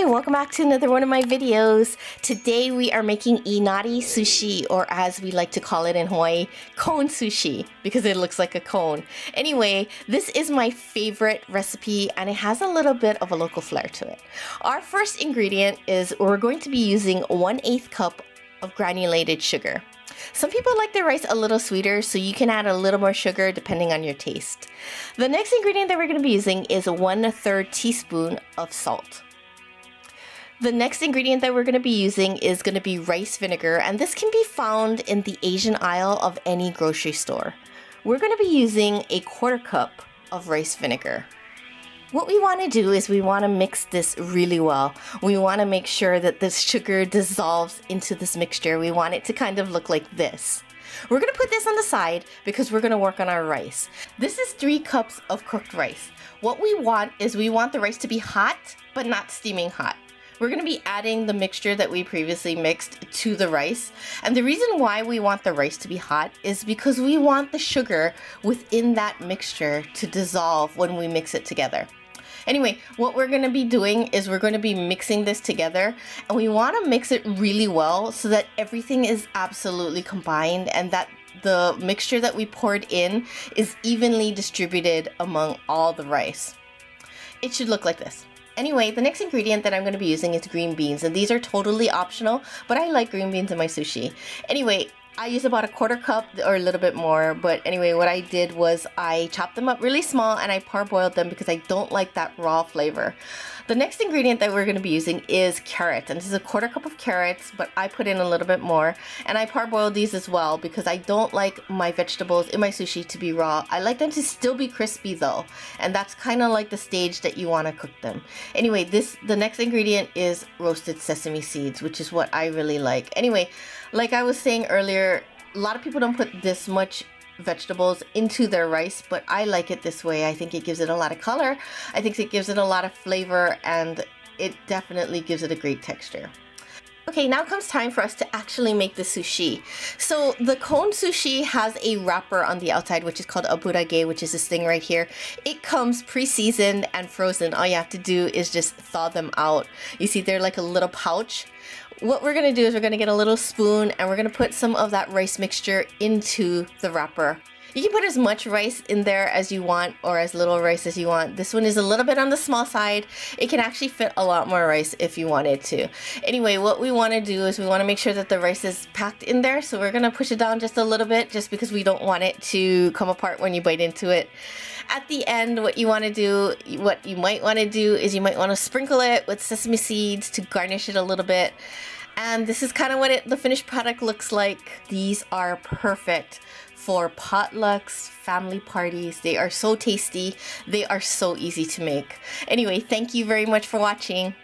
welcome back to another one of my videos. Today we are making Inari Sushi, or as we like to call it in Hawaii, cone sushi, because it looks like a cone. Anyway, this is my favorite recipe and it has a little bit of a local flair to it. Our first ingredient is we're going to be using 1/8 cup of granulated sugar. Some people like their rice a little sweeter, so you can add a little more sugar depending on your taste. The next ingredient that we're going to be using is 1/3 teaspoon of salt. The next ingredient that we're going to be using is going to be rice vinegar, and this can be found in the Asian aisle of any grocery store. We're going to be using 1/4 cup of rice vinegar. What we want to do is we want to mix this really well. We want to make sure that this sugar dissolves into this mixture. We want it to kind of look like this. We're going to put this on the side because we're going to work on our rice. This is 3 cups of cooked rice. What we want is we want the rice to be hot, but not steaming hot. We're going to be adding the mixture that we previously mixed to the rice. And the reason why we want the rice to be hot is because we want the sugar within that mixture to dissolve when we mix it together. Anyway, what we're going to be doing is we're going to be mixing this together, and we want to mix it really well so that everything is absolutely combined and that the mixture that we poured in is evenly distributed among all the rice. It should look like this. Anyway, the next ingredient that I'm going to be using is green beans, and these are totally optional, but I like green beans in my sushi. Anyway, I use about 1/4 cup or a little bit more, but anyway, what I did was I chopped them up really small and I parboiled them because I don't like that raw flavor. The next ingredient that we're going to be using is carrots, and this is 1/4 cup of carrots, but I put in a little bit more, and I parboiled these as well because I don't like my vegetables in my sushi to be raw. I like them to still be crispy though, and that's kind of like the stage that you want to cook them. Anyway, the next ingredient is roasted sesame seeds, which is what I really like. Anyway, like I was saying earlier, a lot of people don't put this much vegetables into their rice, but I like it this way. I think it gives it a lot of color. I think it gives it a lot of flavor, and it definitely gives it a great texture. Okay, now comes time for us to actually make the sushi. So the cone sushi has a wrapper on the outside, which is called a burage, which is this thing right here. It comes pre-seasoned and frozen. All you have to do is just thaw them out. You see, they're like a little pouch. What we're going to do is we're going to get a little spoon and we're going to put some of that rice mixture into the wrapper. You can put as much rice in there as you want, or as little rice as you want. This one is a little bit on the small side. It can actually fit a lot more rice if you wanted to. Anyway, what we want to do is we want to make sure that the rice is packed in there. So we're going to push it down just a little bit, just because we don't want it to come apart when you bite into it. At the end, what you might want to do is you might want to sprinkle it with sesame seeds to garnish it a little bit. And this is kind of what the finished product looks like. These are perfect for potlucks, family parties. They are so tasty. They are so easy to make. Anyway, thank you very much for watching.